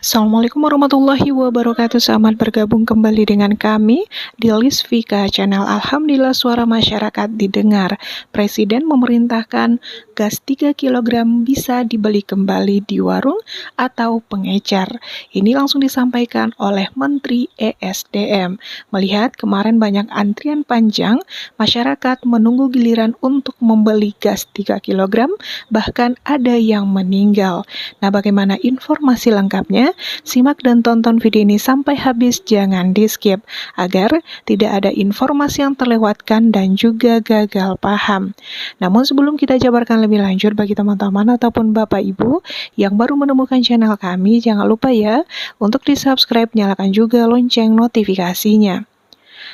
Assalamualaikum warahmatullahi wabarakatuh. Selamat bergabung kembali dengan kami di Lisvika Channel. Alhamdulillah suara masyarakat didengar. Presiden memerintahkan gas 3 kg bisa dibeli kembali di warung atau pengecer. Ini langsung disampaikan oleh Menteri ESDM. Melihat kemarin banyak antrian panjang, masyarakat menunggu giliran untuk membeli gas 3 kg, bahkan ada yang meninggal. Nah, bagaimana informasi lengkapnya? Simak dan tonton video ini sampai habis, jangan di-skip, agar tidak ada informasi yang terlewatkan dan juga gagal paham. Namun sebelum kita jabarkan lebih lanjut bagi teman-teman ataupun Bapak Ibu yang baru menemukan channel kami, jangan lupa ya untuk di-subscribe, nyalakan juga lonceng notifikasinya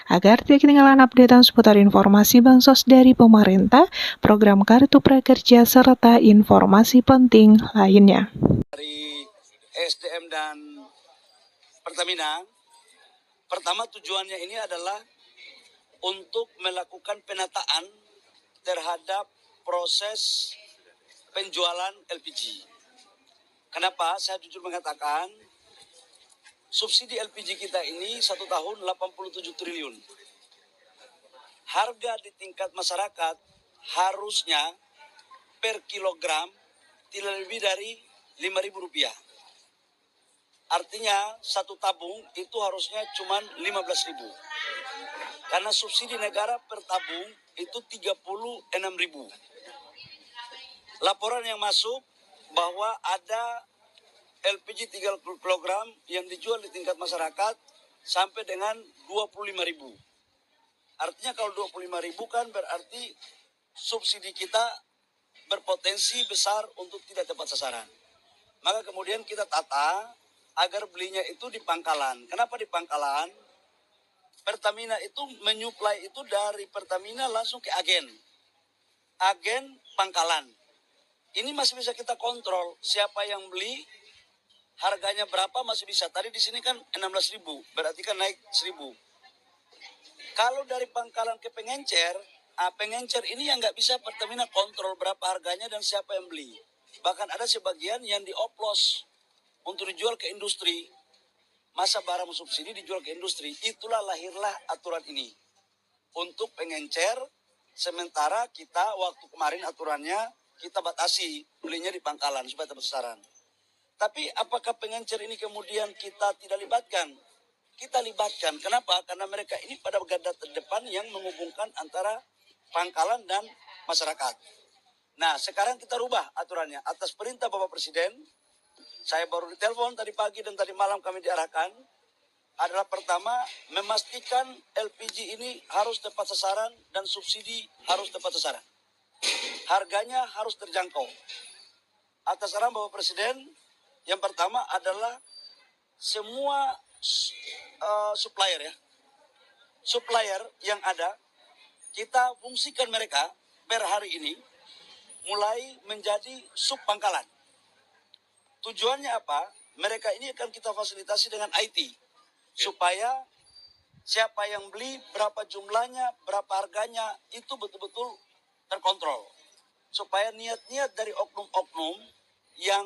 agar tidak ketinggalan updatean seputar informasi bansos dari pemerintah, program Kartu Prakerja, serta informasi penting lainnya. Dari SDM dan Pertamina, pertama tujuannya ini adalah untuk melakukan penataan terhadap proses penjualan LPG. Kenapa? Saya jujur mengatakan, subsidi LPG kita ini 1 tahun 87 triliun. Harga di tingkat masyarakat harusnya per kilogram tidak lebih dari Rp5.000. Artinya satu tabung itu harusnya cuma 15.000. Karena subsidi negara per tabung itu 36.000. Laporan yang masuk bahwa ada LPG 3 kg yang dijual di tingkat masyarakat sampai dengan 25.000. Artinya kalau 25.000 kan berarti subsidi kita berpotensi besar untuk tidak tepat sasaran. Maka kemudian kita tata agar belinya itu di pangkalan. Kenapa di pangkalan? Pertamina itu menyuplai itu dari Pertamina langsung ke agen. Agen pangkalan. Ini masih bisa kita kontrol siapa yang beli, harganya berapa masih bisa. Tadi di sini kan 16.000, berarti kan naik 1.000. Kalau dari pangkalan ke pengencer, pengencer ini yang nggak bisa Pertamina kontrol berapa harganya dan siapa yang beli. Bahkan ada sebagian yang dioplos untuk dijual ke industri. Masa barang subsidi dijual ke industri. Itulah lahirlah aturan ini. Untuk pengencer, sementara kita waktu kemarin aturannya kita batasi belinya di pangkalan supaya tepat sasaran. Tapi apakah pengencer ini kemudian kita tidak libatkan? Kita libatkan. Kenapa? Karena mereka ini pada garda terdepan yang menghubungkan antara pangkalan dan masyarakat. Nah, sekarang kita rubah aturannya. Atas perintah Bapak Presiden, saya baru ditelepon tadi pagi dan tadi malam kami diarahkan, adalah pertama, memastikan LPG ini harus tepat sasaran dan subsidi harus tepat sasaran. Harganya harus terjangkau. Atas arahan Bapak Presiden, yang pertama adalah semua supplier ya. Supplier yang ada, kita fungsikan mereka per hari ini mulai menjadi sub pangkalan. Tujuannya apa? Mereka ini akan kita fasilitasi dengan IT. Supaya siapa yang beli, berapa jumlahnya, berapa harganya, itu betul-betul terkontrol. Supaya niat-niat dari oknum-oknum yang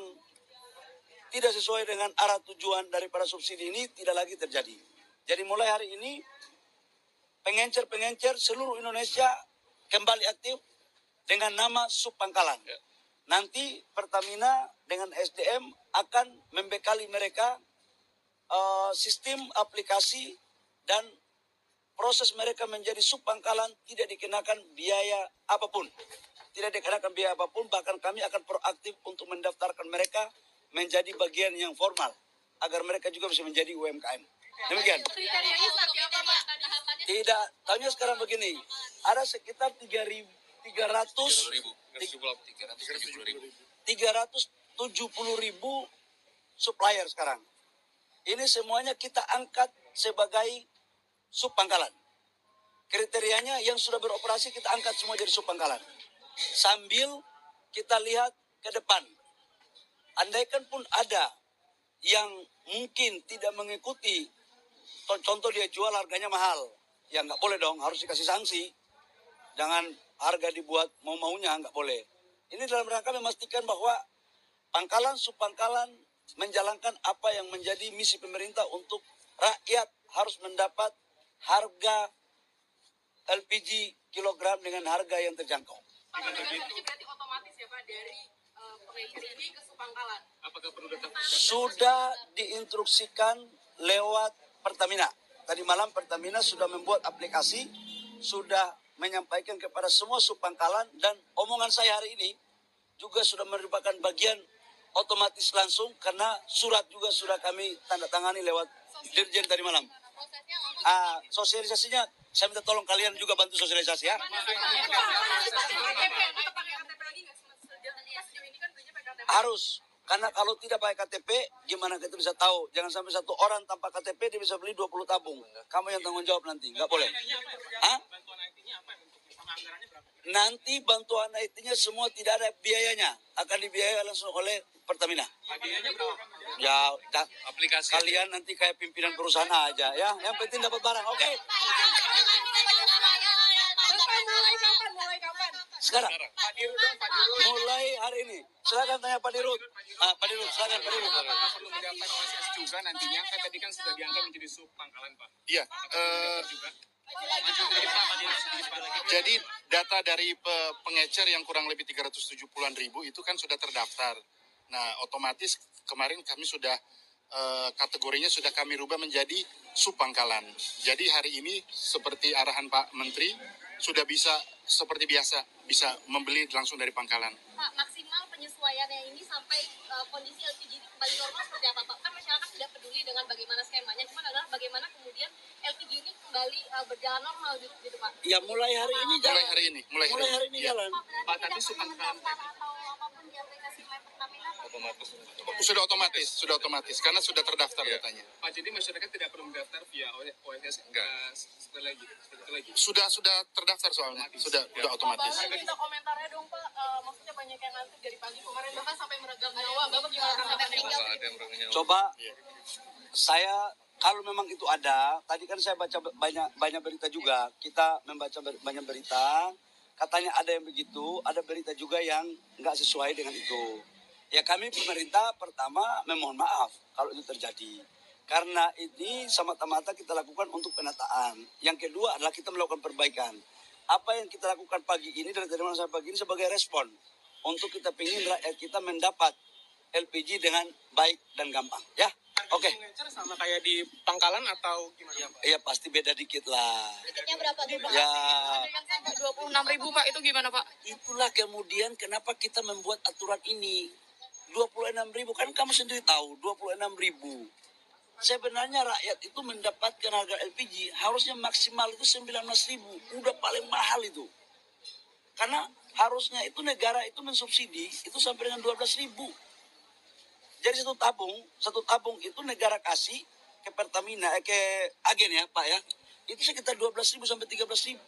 tidak sesuai dengan arah tujuan daripada subsidi ini tidak lagi terjadi. Jadi mulai hari ini, pengencer-pengencer seluruh Indonesia kembali aktif dengan nama sub pangkalan. Nanti Pertamina dengan SDM akan membekali mereka sistem aplikasi dan proses mereka menjadi sub pangkalan tidak dikenakan biaya apapun. Tidak dikenakan biaya apapun, bahkan kami akan proaktif untuk mendaftarkan mereka menjadi bagian yang formal agar mereka juga bisa menjadi UMKM. Demikian. Tidak, tahunya sekarang begini, ada sekitar 370.000 supplier sekarang. Ini semuanya kita angkat sebagai sub pangkalan. Kriterianya yang sudah beroperasi kita angkat semua jadi sub pangkalan. Sambil kita lihat ke depan. Andaikan pun ada yang mungkin tidak mengikuti, contoh dia jual harganya mahal, ya nggak boleh dong, harus dikasih sanksi. Jangan harga dibuat mau-maunya, nggak boleh. Ini dalam rangka memastikan bahwa pangkalan, subpangkalan, menjalankan apa yang menjadi misi pemerintah untuk rakyat harus mendapat harga LPG kilogram dengan harga yang terjangkau. Pak, berarti otomatis ya Pak dari pengecer ini ke Supangkalan. Apakah perlu datang? Sudah diinstruksikan lewat Pertamina. Tadi malam Pertamina sudah membuat aplikasi, sudah menyampaikan kepada semua Supangkalan, dan omongan saya hari ini juga sudah merupakan bagian otomatis langsung karena surat juga sudah kami tanda tangani lewat Dirjen tadi malam. Sosialisasinya saya minta tolong kalian juga bantu sosialisasi ya. Harus, karena kalau tidak pakai KTP, gimana kita bisa tahu? Jangan sampai satu orang tanpa KTP dia bisa beli 20 tabung. Kamu yang tanggung jawab nanti, nggak boleh. Hah? Nanti bantuan IT-nya semua tidak ada biayanya, akan dibiayai langsung oleh Pertamina. Ya, aplikasi. Kalian nanti kayak pimpinan perusahaan aja ya. Yang penting dapat barang, oke? Mulai kapan? Sekarang. Mulai hari ini. Silakan tanya Pak Dirut. Pak Dirut, silakan Pak Dirut. Perlu mendapat OSS juga nantinya, kan tadi kan sudah diangkat menjadi Supangkalan, Pak. Iya. Juga. Jadi data dari pengecer yang kurang lebih 370-an ribu itu kan sudah terdaftar. Nah, otomatis kemarin kami sudah kategorinya sudah kami rubah menjadi Supangkalan. Jadi hari ini seperti arahan Pak Menteri sudah bisa seperti biasa bisa membeli langsung dari pangkalan. Pak, maksimal penyesuaiannya ini sampai kondisi LPG ini kembali normal seperti apa Pak? Kan masyarakat tidak peduli dengan bagaimana skemanya, cuma adalah bagaimana kemudian LPG ini kembali berjalan normal gitu Pak. Ya mulai hari ini jalan. Mulai hari ini Ya. jalan. Pak, tapi Supangkalan atau apapun di aplikasi My Pertamina Sudah otomatis karena sudah terdaftar datanya. Pak, jadi masyarakat tidak perlu mendaftar via OSS seperti lagi. Sudah terdaftar soalnya. Sudah otomatis. Bapak minta komentarnya dong Pak, maksudnya banyak yang ngantri dari pagi kemarin bahkan sampai meregang nyawa. Bapak gimana tanggapannya? Coba saya kalau memang itu ada, tadi kan saya baca banyak berita juga. Kita membaca banyak berita, katanya ada yang begitu, ada berita juga yang nggak sesuai dengan itu. Ya kami pemerintah pertama memohon maaf kalau itu terjadi. Karena ini semata-mata kita lakukan untuk penataan. Yang kedua adalah kita melakukan perbaikan. Apa yang kita lakukan pagi ini dari tadi malam sampai pagi ini sebagai respon untuk kita ingin rakyat kita mendapat LPG dengan baik dan gampang. Ya, oke. Pengecer sama kayak di Pangkalan atau gimana Pak? Iya pasti beda dikit lah. Tiketnya berapa tuh Pak? Ya, Ada yang sampai 26.000 Pak, itu gimana Pak? itulah kemudian kenapa kita membuat aturan ini. 26.000 kan kamu sendiri tahu 26.000. Sebenarnya rakyat itu mendapatkan harga LPG harusnya maksimal itu 19.000. Udah paling mahal itu. Karena harusnya itu negara itu mensubsidi itu sampai dengan 12.000. Jadi satu tabung itu negara kasih ke Pertamina, ke agen ya Pak ya. Itu sekitar 12.000 sampai 13.000.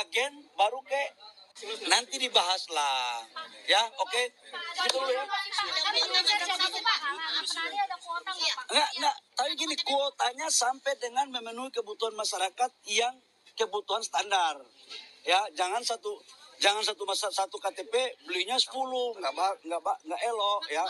Agen baru ke nanti dibahas lah. Ya, oke. Gitu dulu ya. Enggak. Tapi gini, kuotanya sampai dengan memenuhi kebutuhan masyarakat yang kebutuhan standar. Ya, jangan satu KTP belinya 10, enggak elok ya.